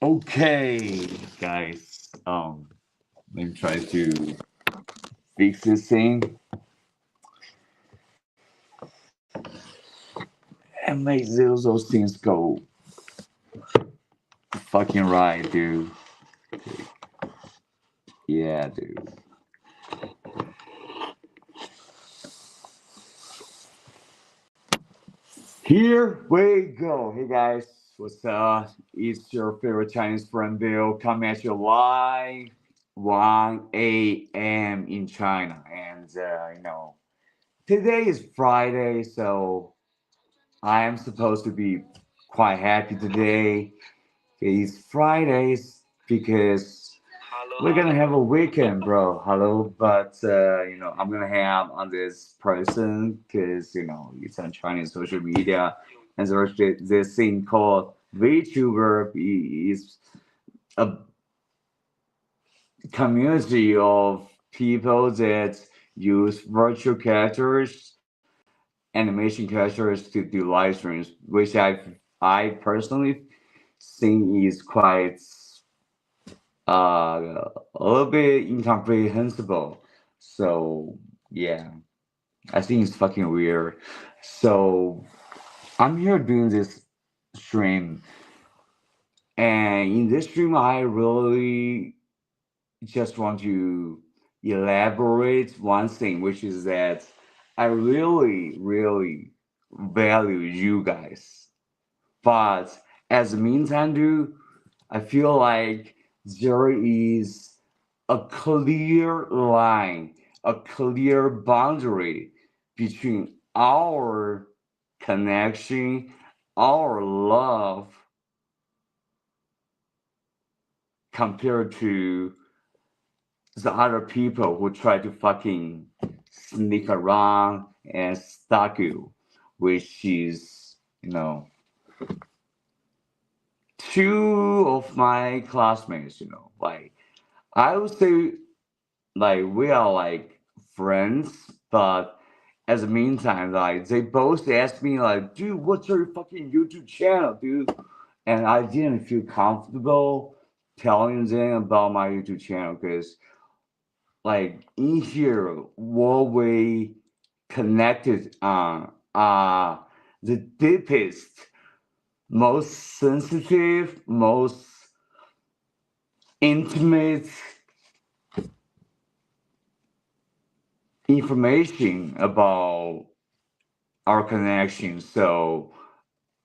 Okay, guys. Let me try to fix this thing and make those things go fucking right, dude. Yeah, dude. Here we go. Hey guys, what's up? It's your favorite Chinese friend Bill coming at you live 1 a.m. in China. And, today is Friday, so I am supposed to be quite happy today. It's Fridays because we're gonna have a weekend, bro. Hello, but I'm gonna have on this person because it's on Chinese social media, and there's this thing called VTuber. Is a community of people that use virtual characters, animation characters to do live streams, which I personally think is quite a little bit incomprehensible. So yeah, I think it's fucking weird. So I'm here doing this stream, and in this stream, I really just want to elaborate one thing, which is that I really, really value you guys. But as the meantime, dude, I feel like there is a clear line, a clear boundary between our connection, our love, compared to the other people who try to fucking sneak around and stalk you, which is, two of my classmates, like I would say like we are like friends, but as the meantime, like they both asked me like, dude, what's your fucking YouTube channel, dude? And I didn't feel comfortable telling them about my YouTube channel because like in here what we connected on the deepest, most sensitive, most intimate information about our connection. So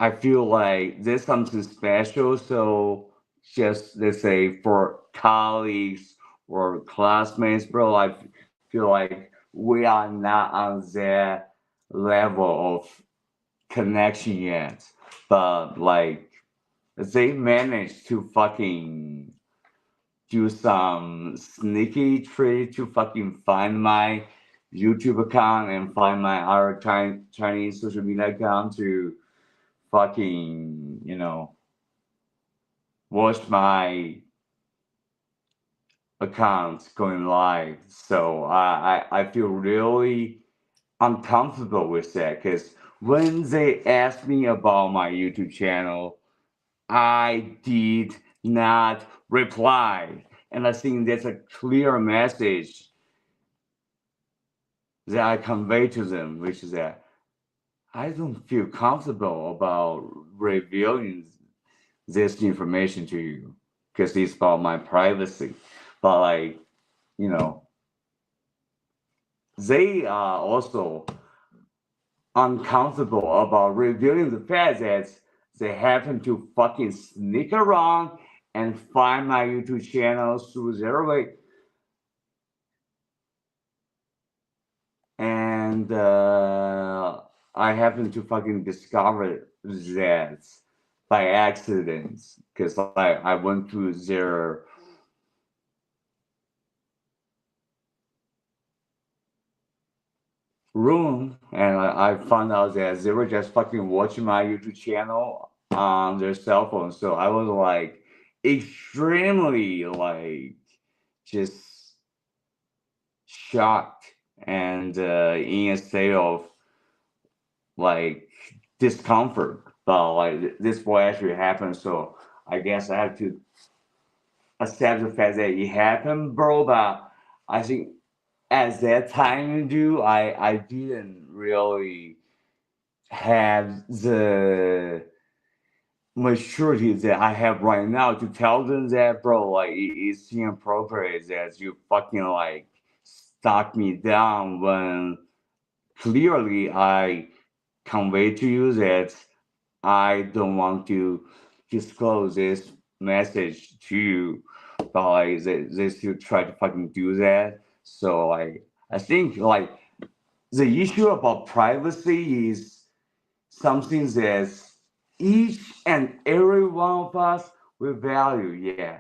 I feel like there's something special. So just let's say for colleagues or classmates, bro, I feel like we are not on that level of connection yet. But like they managed to fucking do some sneaky trick to fucking find my YouTube account and find my other Chinese social media account to fucking, watch my account going live. So I feel really uncomfortable with that because when they asked me about my YouTube channel, I did not reply. And I think that's a clear message that I convey to them, which is that I don't feel comfortable about revealing this information to you because it's about my privacy. But like, you know, they are also uncomfortable about revealing the fact that they happen to fucking sneak around and find my YouTube channel through their way. And I happen to fucking discover that by accident because I went to their room and I found out that they were just fucking watching my YouTube channel on their cell phone. So I was like extremely like just shocked and in a state of like discomfort. But like this will actually happen. So I guess I have to accept the fact that it happened, bro. But I think at that time, dude, I didn't really have the maturity that I have right now to tell them that, bro, like it's inappropriate that you fucking like stalk me down when clearly I convey to you that I don't want to disclose this message to you, but like they still try to fucking do that. So like I think like the issue about privacy is something that each and every one of us we value. Yeah,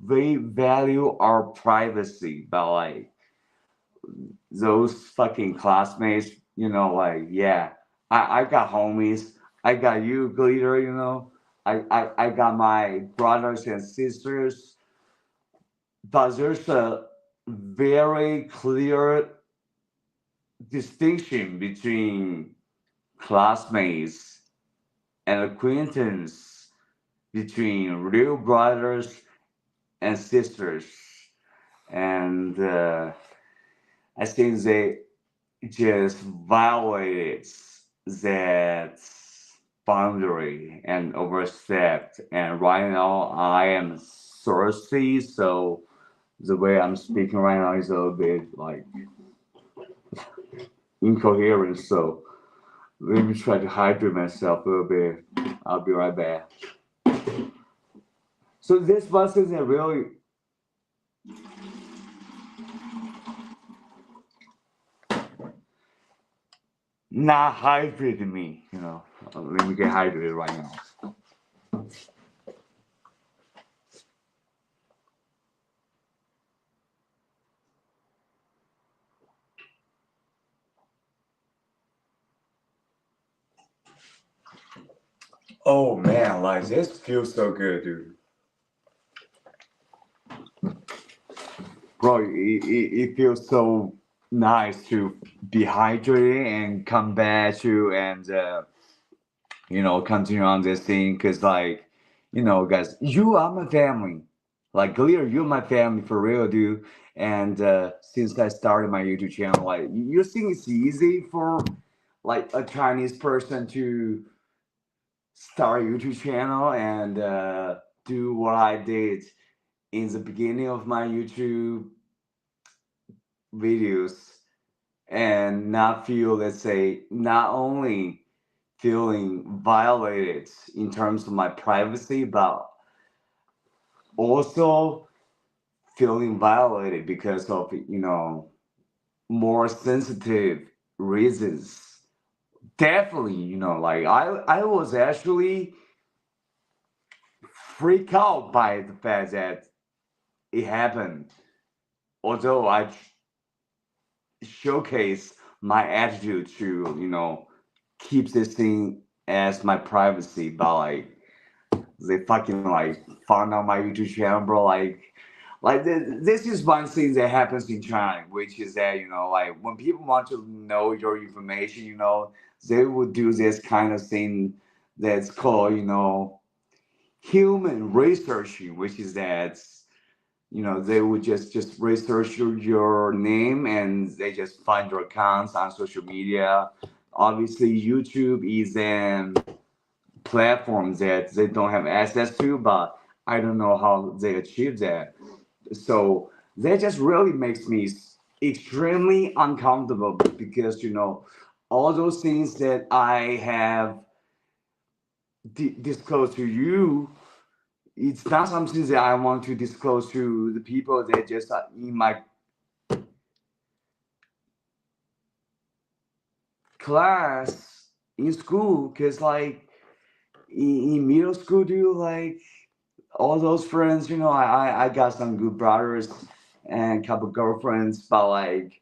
we value our privacy, but like those fucking classmates, like, yeah, I got homies. I got you, Glitter, I got my brothers and sisters, but there's a very clear distinction between classmates and acquaintance, between real brothers and sisters. And I think they just violated that boundary and overstepped. And right now, I am thirsty, so the way I'm speaking right now is a little bit like incoherent. So let me try to hydrate myself a little bit. I'll be right back. So this wasn't a really not hydrating me, Let me get hydrated right now. Oh man, like this feels so good, dude. Bro, it feels so nice to be hydrated and come back to and continue on this thing because like guys, you are my family. Like Clear, you're my family for real, dude. And since I started my YouTube channel, like you think it's easy for like a Chinese person to start a YouTube channel and do what I did in the beginning of my YouTube videos and not feel, let's say, not only feeling violated in terms of my privacy, but also feeling violated because of, more sensitive reasons. Definitely, like I was actually freaked out by the fact that it happened. Although I showcase my attitude to, keep this thing as my privacy, but like they fucking like found out my YouTube channel, bro. Like this is one thing that happens in China, which is that like when people want to know your information, they would do this kind of thing that's called human researching, which is that they would just research your name and they just find your accounts on social media. Obviously, YouTube is an platform that they don't have access to, but I don't know how they achieve that. So that just really makes me extremely uncomfortable because all those things that I have disclosed to you, it's not something that I want to disclose to the people that just are in my class in school. Because like in middle school, dude, like all those friends, I got some good brothers and a couple girlfriends, but like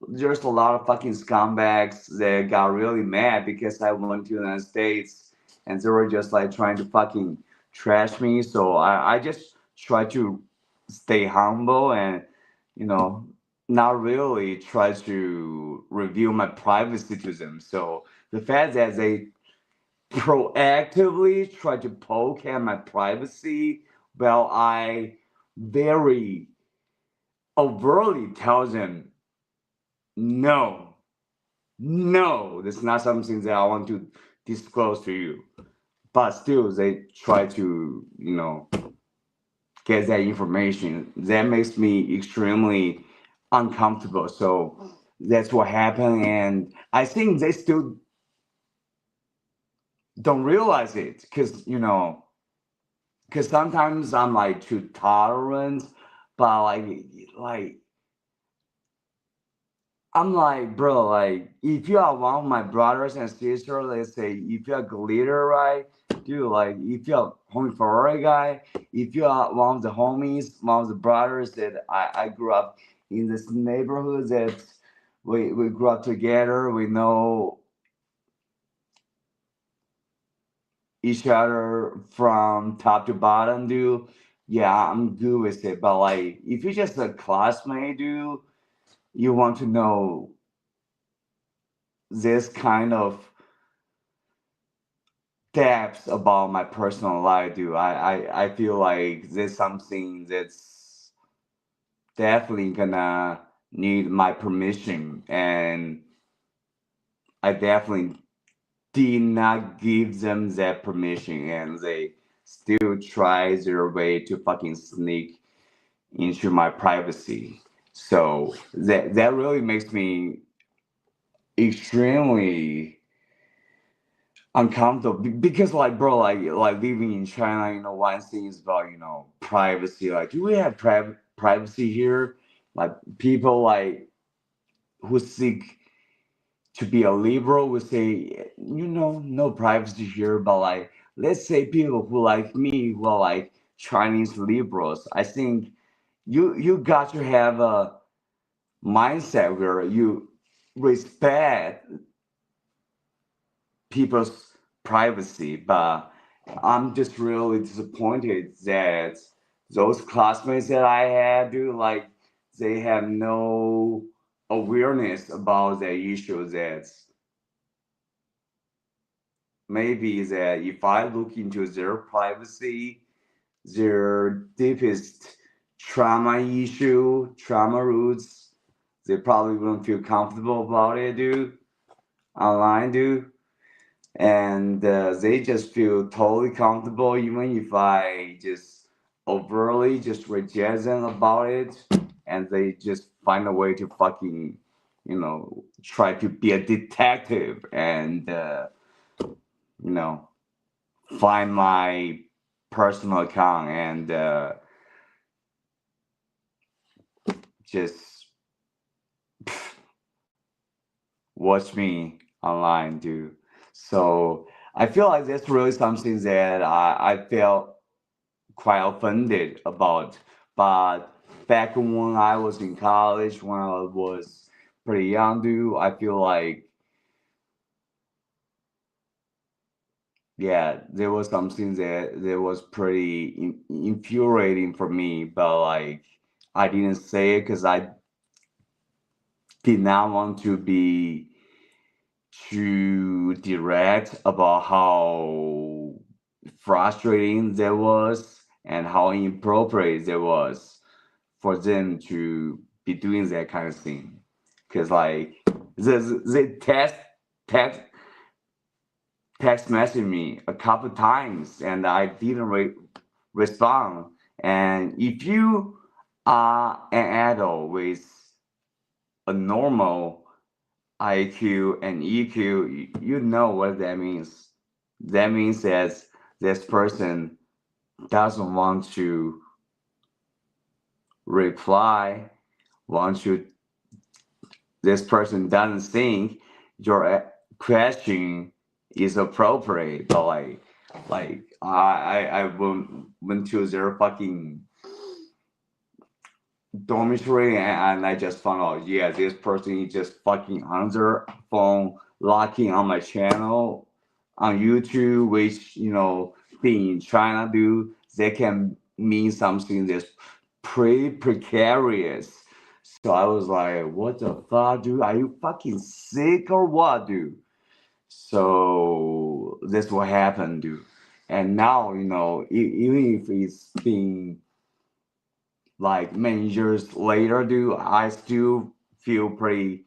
there's a lot of fucking scumbags that got really mad because I went to the United States and they were just like trying to fucking trash me. So I just try to stay humble and, not really try to reveal my privacy to them. So the fact that they proactively try to poke at my privacy, well, I very overtly tell them, no, no, that's not something that I want to disclose to you. But still, they try to, get that information. That makes me extremely uncomfortable. So that's what happened. And I think they still don't realize it because sometimes I'm like too tolerant, but like I'm like, bro, like if you are one of my brothers and sisters, let's say if you're a leader, right? Dude, like if you're a homie Ferrari guy, if you are one of the homies, one of the brothers that I grew up in this neighborhood that we grew up together, we know each other from top to bottom, dude. Yeah, I'm good with it. But like if you're just a classmate, dude, you want to know this kind of depth about my personal life, dude. I feel like there's something that's definitely gonna need my permission, and I definitely did not give them that permission, and they still try their way to fucking sneak into my privacy. So that really makes me extremely uncomfortable because like bro like living in China, one thing is about privacy. Like, do we have privacy here? Like people like who seek to be a liberal would say, no privacy here. But like, let's say people who like me, who are like Chinese liberals, I think you got to have a mindset where you respect people's privacy. But I'm just really disappointed that those classmates that I had, dude, like they have no awareness about the issue that maybe that if I look into their privacy, their deepest trauma roots, they probably wouldn't feel comfortable about it, dude, online, dude. And they just feel totally comfortable even if I just overtly just reject them about it, and they just find a way to fucking try to be a detective and you know find my personal account and just watch me online, dude. So I feel like that's really something that I felt quite offended about. But back when I was in college, when I was pretty young, dude, I feel like, yeah, there was something that was pretty infuriating for me. But like, I didn't say it because I did not want to be too direct about how frustrating that was and how inappropriate that was for them to be doing that kind of thing. Because like they text text message me a couple times and I didn't respond. And if you are an adult with a normal IQ and EQ, you know what that means. That means that this person doesn't want to reply, want to, this person doesn't think your question is appropriate. But like I went to their fucking dormitory and I just found out, yeah, this person is just fucking on their phone, locking on my channel on YouTube, which, being in China, dude, they can mean something that's pretty precarious. So I was like, what the fuck, dude? Are you fucking sick or what, dude? So that's what happened, dude. And now, even if it's been like many years later, dude, I still feel pretty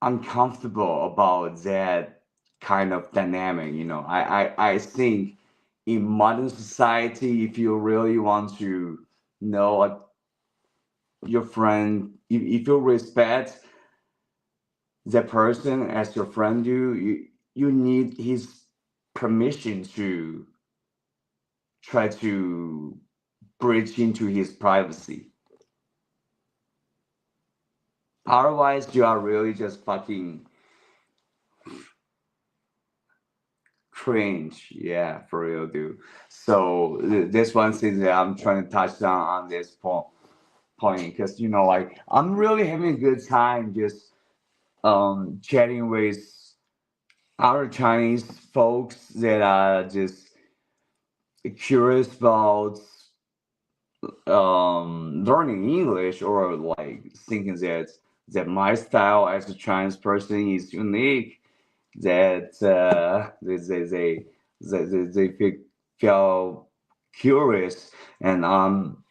uncomfortable about that kind of dynamic. I think in modern society, if you really want to know your friend, if you respect the person as your friend, you need his permission to try to breach into his privacy. Otherwise, you are really just fucking cringe. Yeah, for real, dude. So this one thing that I'm trying to touch on this point, because like I'm really having a good time just chatting with other Chinese folks that are just curious about learning English, or like thinking that my style as a Chinese person is unique, that they feel curious, and I'm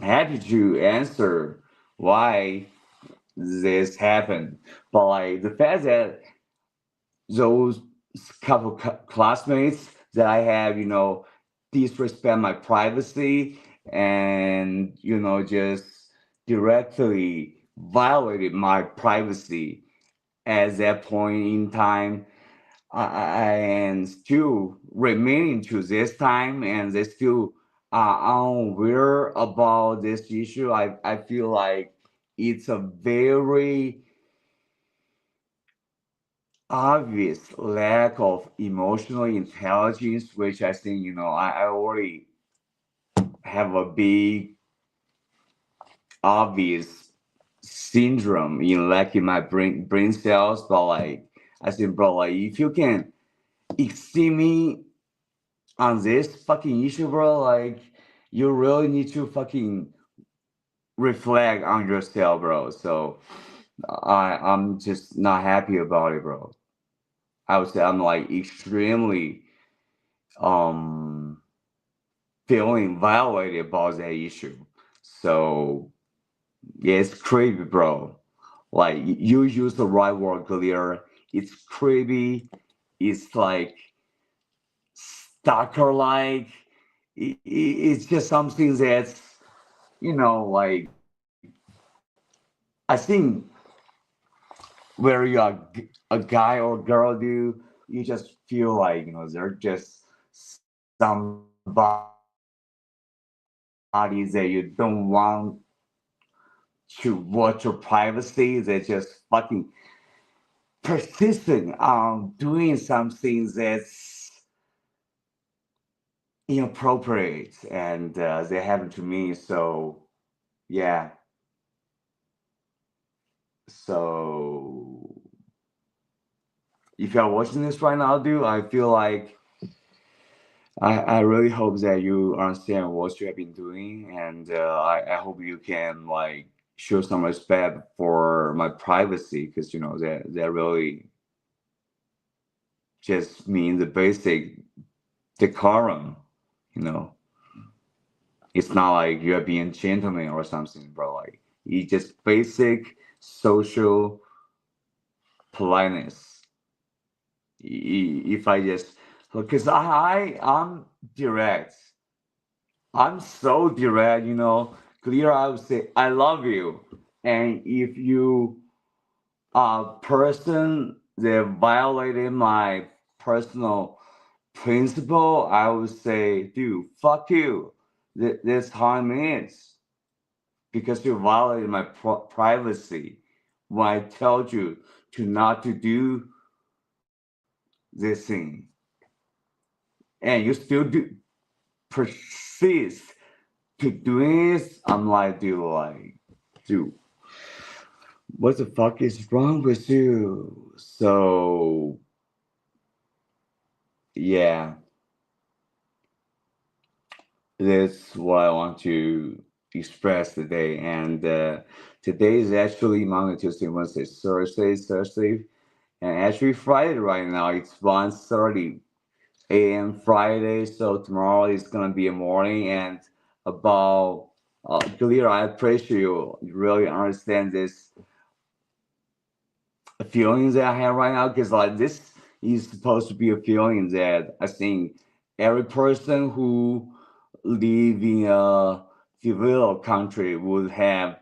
happy to answer why this happened. But like the fact that those couple classmates that I have, disrespect my privacy, and just directly violated my privacy at that point in time, and still remaining to this time, and they still are unaware about this issue. I feel like it's a very obvious lack of emotional intelligence, which I think, I already have a big obvious syndrome in lacking my brain cells. But like I think, bro, like if you can exceed me on this fucking issue, bro, like you really need to fucking reflect on yourself, bro. So I'm just not happy about it, bro. I would say I'm like extremely um feeling violated about that issue. So yeah, it's creepy, bro. Like you use the right word, clear. It's creepy. It's like stalker like. It's just something that's like I think where you are a guy or girl, do you just feel like they're just somebody that you don't want to watch your privacy. They're just fucking persistent on doing something that's inappropriate, and they happen to me. So yeah, so if you're watching this right now, dude, I feel like I really hope that you understand what you have been doing, and I hope you can like show some respect for my privacy, because that really just means the basic decorum. You know, it's not like you're being gentleman or something, bro. Like it's just basic social politeness. If I just, because I'm direct. I'm so direct, clear. I would say I love you, and if you are a person that violated my personal principle, I would say, dude, fuck you. That's how it is, because you violated my privacy when I told you to not to do this thing, and you still persist to do this. I'm like, dude, what the fuck is wrong with you? So yeah, that's what I want to express today. And today is actually Monday, Tuesday, Wednesday, Thursday, and actually Friday right now. It's 1:30 a.m. Friday, so tomorrow is gonna be a morning. And about Galera, I appreciate you really understand this feelings that I have right now, because like this is supposed to be a feeling that I think every person who live in a developed country would have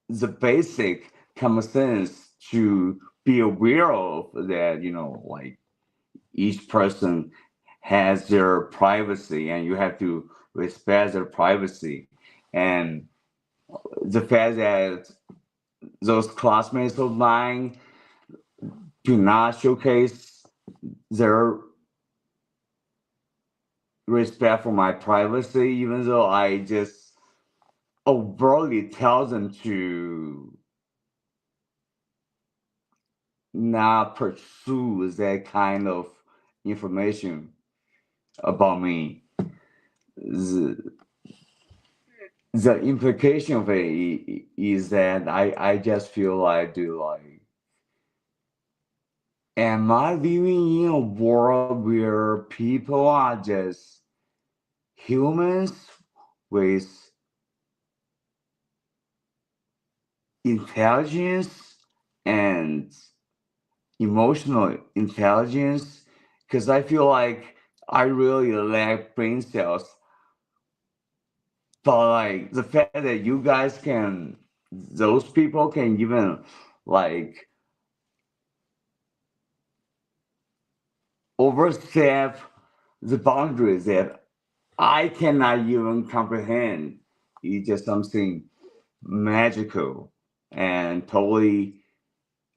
the basic common sense to be aware of, that like each person has their privacy and you have to respect their privacy. And the fact that those classmates of mine do not showcase their respect for my privacy, even though I just overtly tell them to not pursue that kind of information about me. The implication of it is that I just feel like, am I living in a world where people are just humans with intelligence and emotional intelligence? Because I feel like I really lack brain cells. But like the fact that you guys can, those people can even like overstep the boundaries that I cannot even comprehend, is just something magical and totally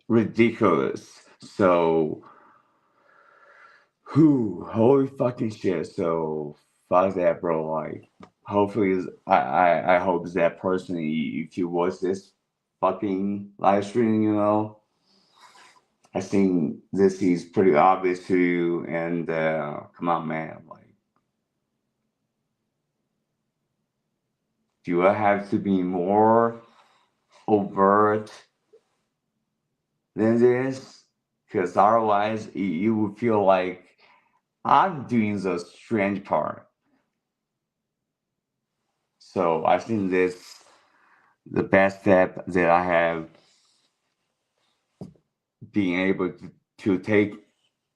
ridiculous. So, holy fucking shit. So, fuck that, bro. Like, hopefully, I hope that person, if you watch this fucking live stream, I think this is pretty obvious to you. And come on, man. Like, do I have to be more overt than this? Because otherwise, you would feel like I'm doing the strange part. So I think this the best step that I have been able to take,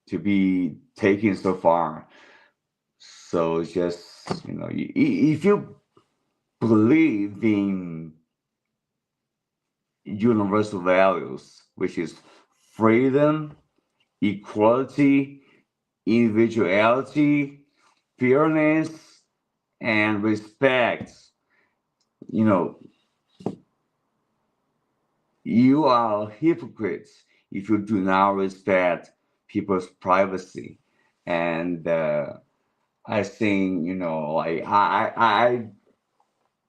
to be taken so far. So just if you believe in universal values, which is freedom, equality, individuality, fairness, and respect, you know, you are hypocrites if you do not respect people's privacy. And I think, like I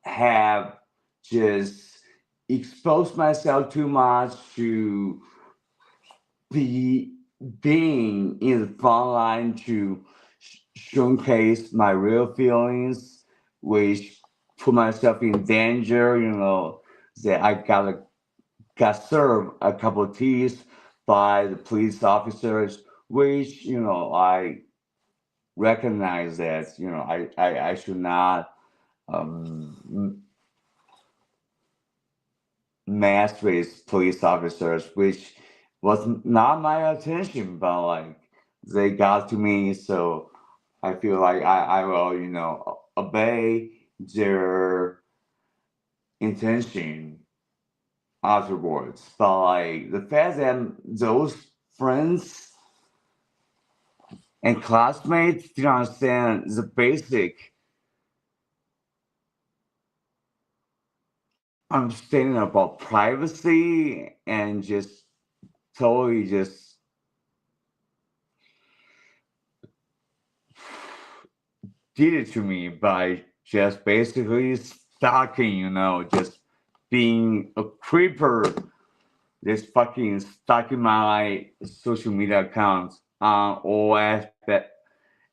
have just exposed myself too much to being in the front line to showcase my real feelings, which put myself in danger. That I got served a couple of teas by the police officers, which I recognize that I should not mess with police officers, which was not my attention, but like they got to me, so I feel like I will obey their intention afterwards. But like the fact that those friends and classmates didn't understand the basic understanding about privacy, and just totally just did it to me by just basically stalking, just being a creeper, just fucking stalking my social media accounts on all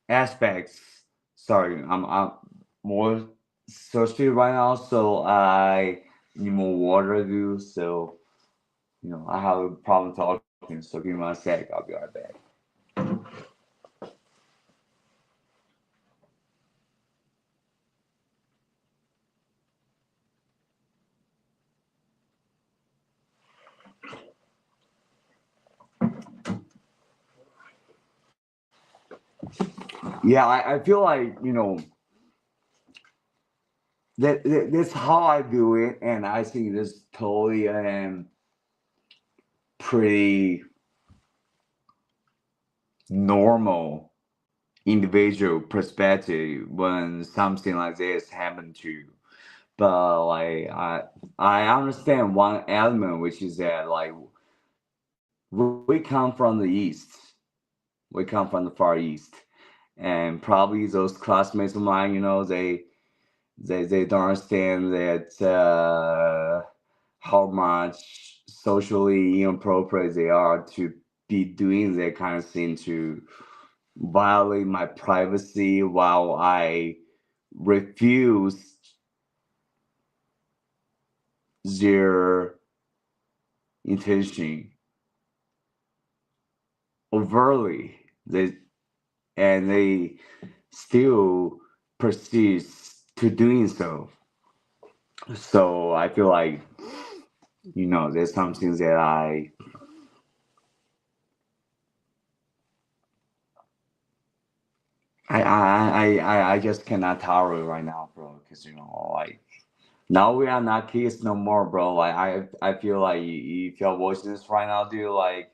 aspects. Sorry, I'm more thirsty right now, so I need more water, dude. So I have a problem talking. So give me 1 sec. I'll be right back. Yeah, I feel like that's how I do it, and I think this totally pretty normal individual perspective when something like this happen to you. But like I understand one element, which is that like we come from the east, we come from the far east, and probably those classmates of mine, they don't understand that how much socially inappropriate they are to be doing that kind of thing to violate my privacy while I refuse their intention overtly. They still persist to doing so. So I feel like there's something that I just cannot tolerate right now, bro. Because like now we are not kids no more, bro. Like I feel like if you're watching this right now, dude, like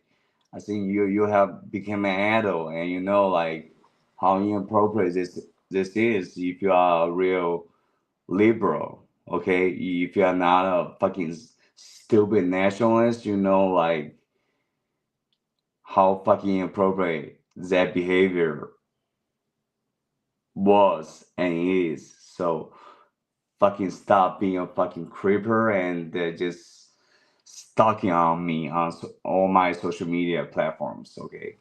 I think you have become an adult, and like how inappropriate this is if you are a real liberal, okay? If you are not a fucking stupid nationalist, like how fucking inappropriate that behavior was and is. So fucking stop being a fucking creeper and just stalking on me on all my social media platforms, okay?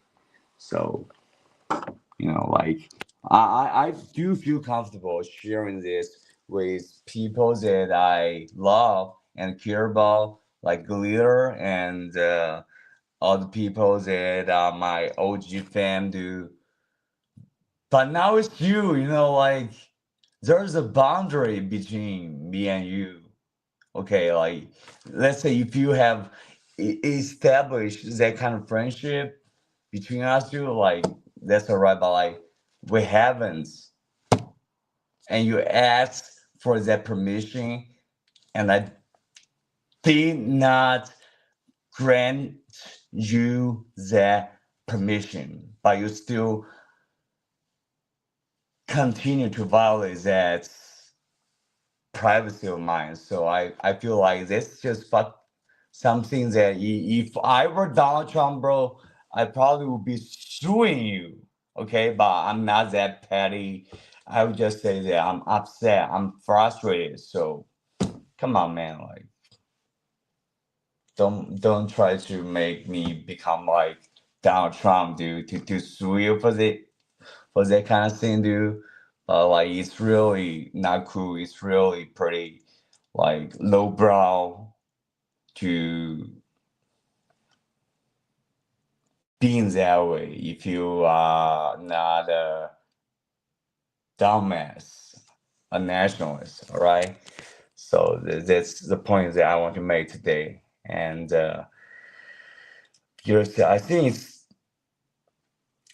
So like I do feel comfortable sharing this with people that I love and care about, like Glitter and all the people that my OG fam do. But now it's you, like there's a boundary between me and you. Okay, like let's say if you have established that kind of friendship between us two, like that's all right. But like we haven't, and you ask for that permission, and I did not grant you that permission, but you still continue to violate that privacy of mine. So I feel like this just something that if I were Donald Trump, bro, I probably would be suing you. Okay, but I'm not that petty. I would just say that I'm upset, I'm frustrated. So come on, man, like don't try to make me become like Donald Trump, dude, to sue you for that kind of thing, dude. Like it's really not cool. It's really pretty like lowbrow to being that way if you are not a dumbass, a nationalist, all right? So that's the point that I want to make today. And I think it's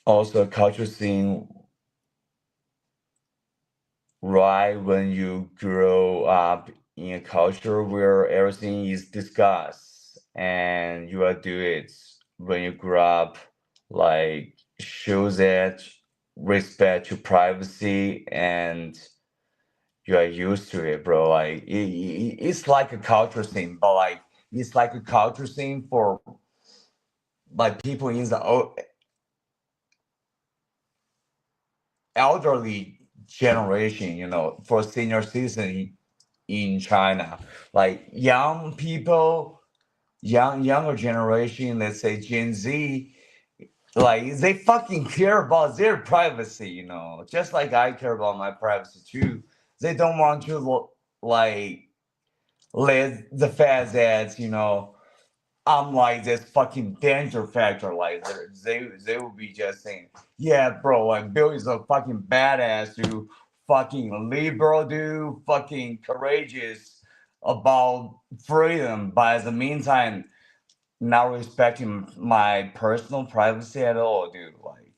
also a cultural thing, right? When you grow up in a culture where everything is discussed and you are do it when you grow up, like shows that respect to privacy and you are used to it, bro. Like it's like a culture thing, but like it's like a culture thing for like people in the elderly generation, for senior citizen in China, like young people, younger generation, let's say Gen Z, like they fucking care about their privacy, just like I care about my privacy too. they don't want to like let the fact that I'm like this fucking danger factor. Like they will be just saying, yeah, bro, like Bill is a fucking badass dude, fucking liberal dude, fucking courageous about freedom, but at the meantime, not respecting my personal privacy at all, dude. Like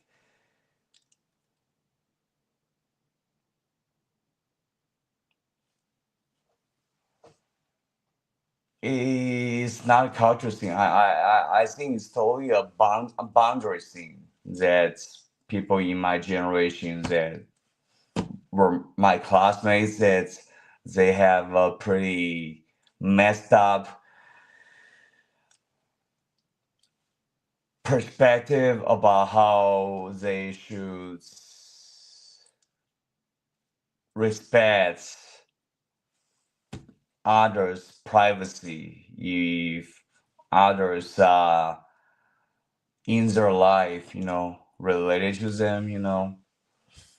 it's not a culture thing. I think it's totally a boundary thing that people in my generation that were my classmates that they have a pretty messed up perspective about how they should respect others' privacy if others are in their life, related to them,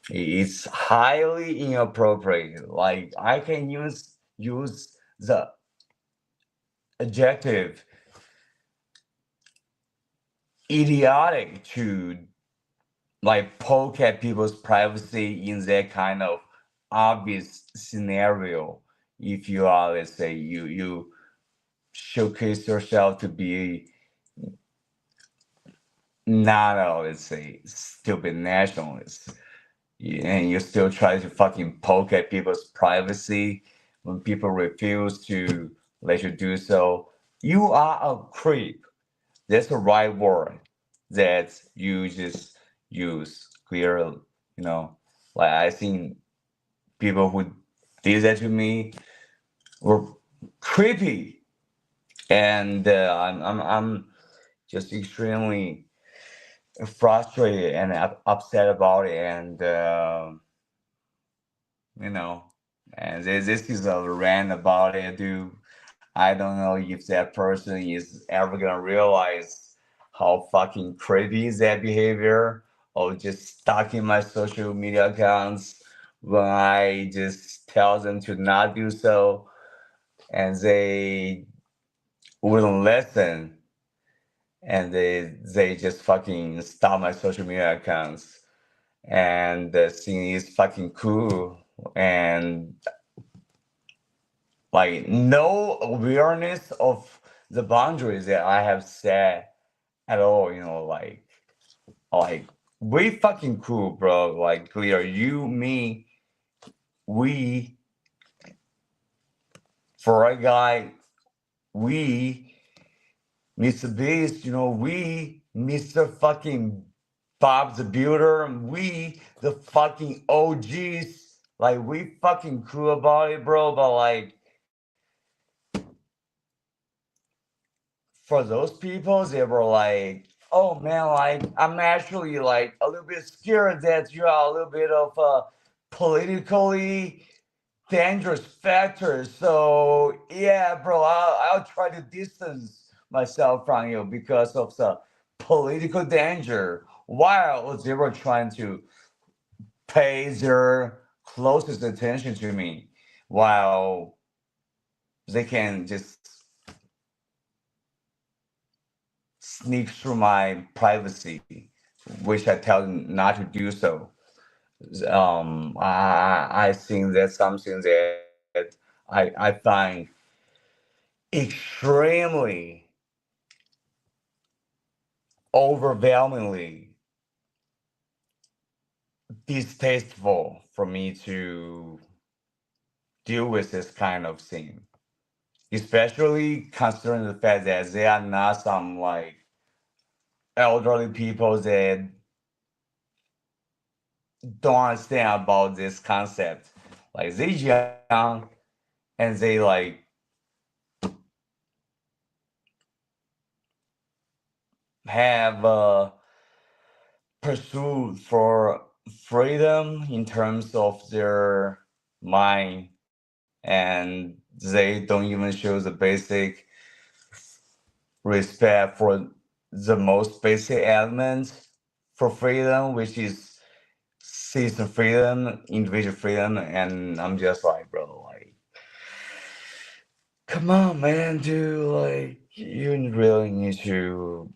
it's highly inappropriate. Like I can use the adjective idiotic to like poke at people's privacy in that kind of obvious scenario. If you are, let's say, you showcase yourself to be not a, let's say, stupid nationalist, and you still try to fucking poke at people's privacy when people refuse to let you do so, you are a creep. That's the right word that you just use clearly. Like I think people who did that to me were creepy, and I'm just extremely frustrated and upset about it, and you know, and this is a rant about it, dude. I don't know if that person is ever gonna realize how fucking creepy is that behavior of just stalking my social media accounts when I just tell them to not do so, and they wouldn't listen, and they just fucking stop my social media accounts, and the thing is fucking cool, and like no awareness of the boundaries that I have set at all, like we fucking cool, bro. Like clear, you, me, we, for a guy, we, Mr. Beast, we, Mr. fucking Bob the Builder, and we, the fucking OGs, like we fucking cool about it, bro. But like for those people, they were like, "Oh man, like I'm actually like a little bit scared that you are a little bit of a politically dangerous factor. So yeah, bro, I'll try to distance myself from you because of the political danger." While they were trying to pay their closest attention to me, while they can just sneak through my privacy, which I tell them not to do so. I think that's something that I find extremely overwhelmingly distasteful for me to deal with this kind of thing, especially considering the fact that they are not some like elderly people that don't understand about this concept. Like they young and they like have a pursuit for freedom in terms of their mind, and they don't even show the basic respect for the most basic elements for freedom, which is sees the freedom, individual freedom, and I'm just like, bro, like, come on, man, dude, like, you really need to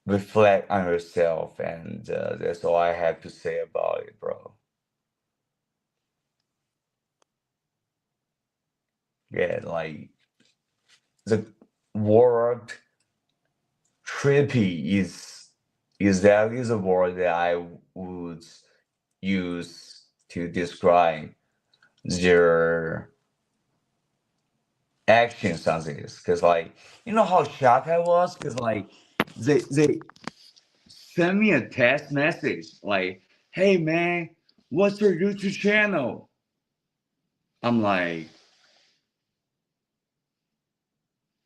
reflect on yourself, and that's all I have to say about it, bro. Yeah, like, the word trippy is that is a word that I would use to describe their actions on this. Because, like, you know how shocked I was? Because, like, they sent me a text message, like, hey, man, what's your YouTube channel? I'm like,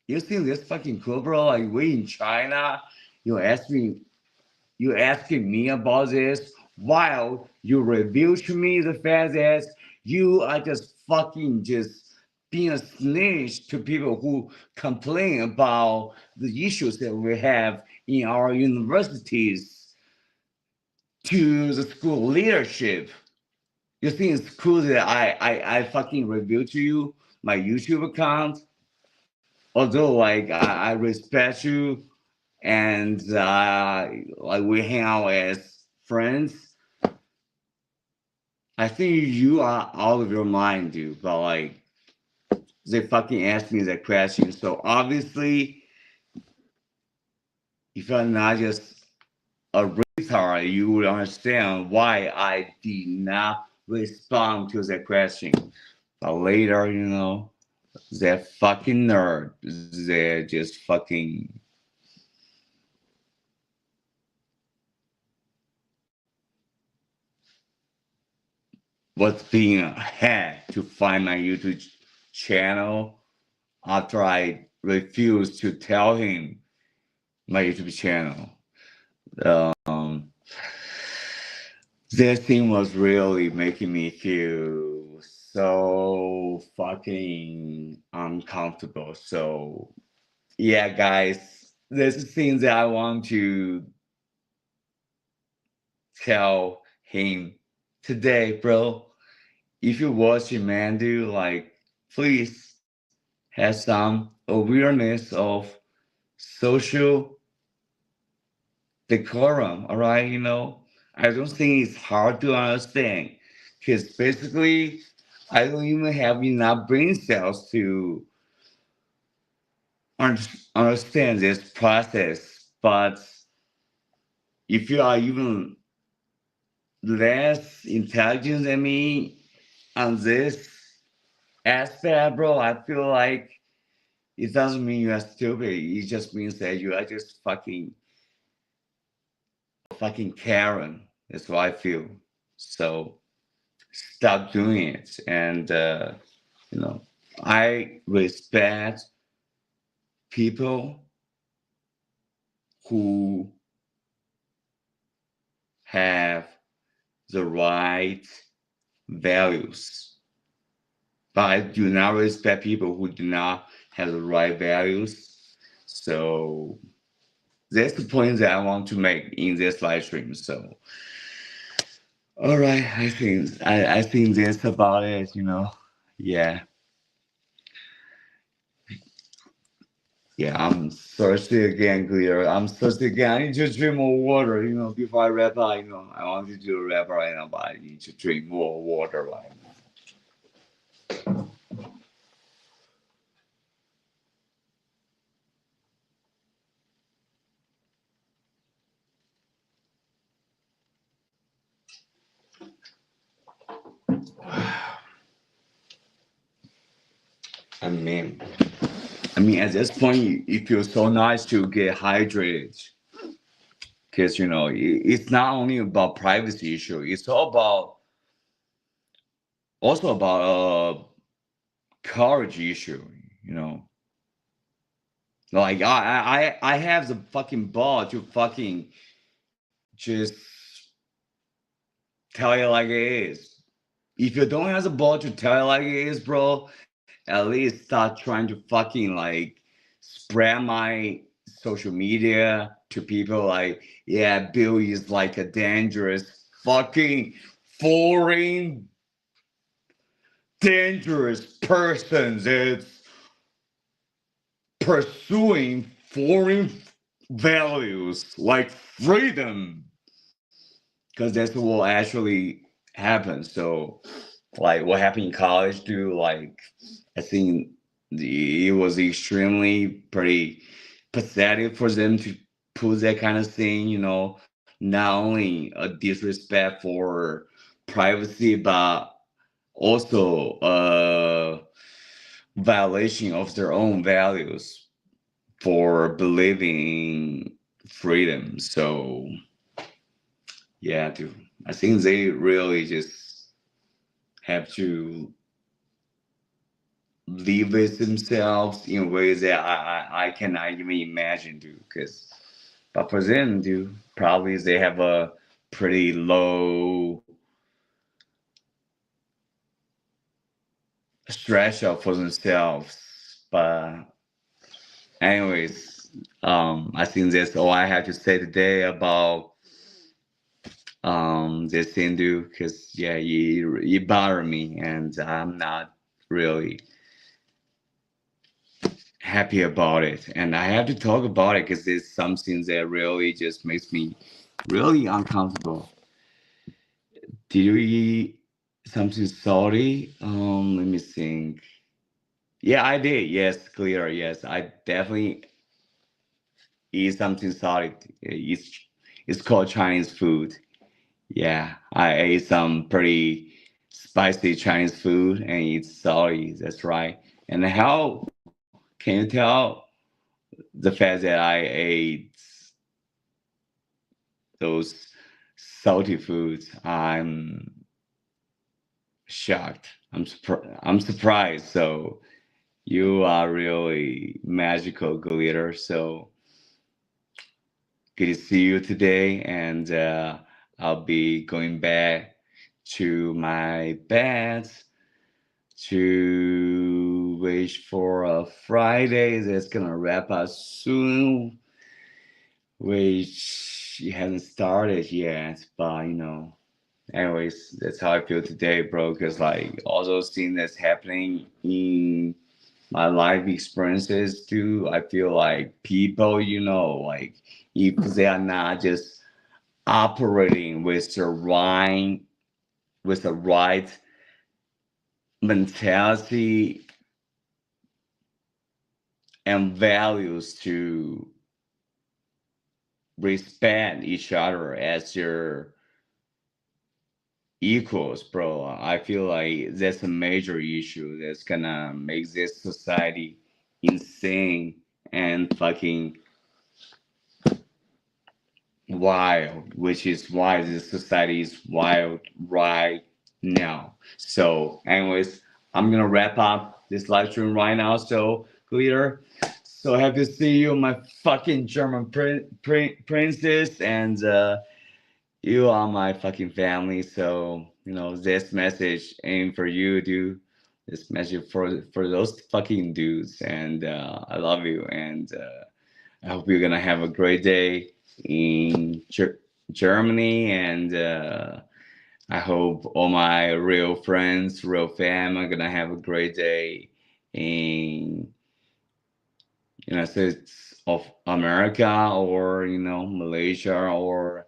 you think this fucking cool, bro? Like, we in China, you you asking me about this while you reveal to me the fact that you are just fucking just being a snitch to people who complain about the issues that we have in our universities to the school leadership. You think it's cool that I fucking reveal to you my YouTube account? Although, like, I respect you and like we hang out as friends, I think you are out of your mind, dude. But like, they fucking asked me that question. So obviously, if you're not just a retard, you would understand why I did not respond to that question. But later, that fucking nerd, they're just fucking. Was being had to find my YouTube channel after I refused to tell him my YouTube channel. Um, this thing was really making me feel so fucking uncomfortable. So, yeah, guys, there's a thing that I want to tell him today, bro. If you're watching, man, dude, like, please have some awareness of social decorum, all right? I don't think it's hard to understand because basically, I don't even have enough brain cells to understand this process. But if you are even less intelligent than me on this aspect, bro, I feel like it doesn't mean you are stupid. It just means that you are just fucking Karen. That's what I feel. So stop doing it. And I respect people who have the right values, but I do not respect people who do not have the right values. So that's the point that I want to make in this live stream. So, all right, I think that's about it. Yeah. Yeah, I'm thirsty again, Clear. I'm thirsty again. I need to drink more water, before I wrap up. I want to do a wrap right now, but I need to drink more water right now. I mean, at this point, it feels so nice to get hydrated because, it's not only about privacy issue. It's also about courage issue, you know. Like I have the fucking ball to fucking just tell you like it is. If you don't have the ball to tell you like it is, bro, at least start trying to fucking like spread my social media to people like, yeah, Bill is like a dangerous fucking foreign dangerous person that's pursuing foreign values like freedom, because that's what actually happened. So like what happened in college too, like I think it was extremely pretty pathetic for them to put that kind of thing, you know, not only a disrespect for privacy, but also a violation of their own values for believing in freedom. So yeah, dude, I think they really just have to live with themselves in ways that I cannot even imagine, dude. Because, but for them, dude, probably they have a pretty low threshold for themselves. But, anyways, I think that's all I have to say today about this thing, dude. Because yeah, it bothered me, and I'm not really happy about it, and I have to talk about it because it's something that really just makes me really uncomfortable. Did you eat something salty? Let me think. Yeah, I did. Yes, clear. Yes, I definitely eat something salty. It's called Chinese food. Yeah, I ate some pretty spicy Chinese food, and it's salty. That's right. And how can you tell the fact that I ate those salty foods? I'm shocked. I'm surprised. So you are really magical, glitter. So good to see you today, and I'll be going back to my bed to wish for a Friday that's gonna wrap up soon, which it hasn't started yet, but you know. Anyways, that's how I feel today, bro. Because like all those things that's happening in my life experiences too, I feel like people, you know, like if they are not just operating with the right mentality and values to respect each other as their equals, bro. I feel like that's a major issue that's gonna make this society insane and fucking wild, which is why this society is wild right now. So, anyways, I'm gonna wrap up this live stream right now. So, Glitter, so happy to see you, my fucking German princess, and you are my fucking family. So, you know, this message ain't for you, dude. This message for those fucking dudes, and I love you, and I hope you're gonna have a great day in Germany, and I hope all my real friends, real fam, are gonna have a great day in United States of America, or you know, Malaysia, or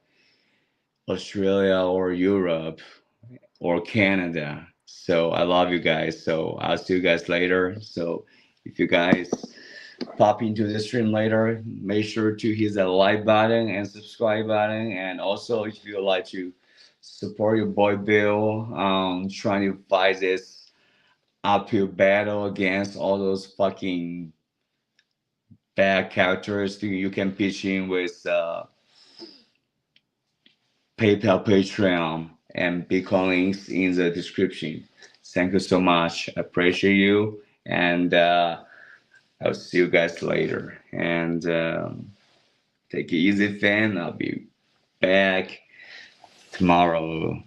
Australia, or Europe, or Canada. So I love you guys. So I'll see you guys later. So if you guys pop into the stream later, make sure to hit that like button and subscribe button. And also, if you would like to support your boy Bill, trying to fight this uphill battle against all those fucking bad characters, you can pitch in with PayPal, Patreon, and Bitcoin links in the description. Thank you so much. I appreciate you, and I'll see you guys later. And take it easy, fam. I'll be back tomorrow.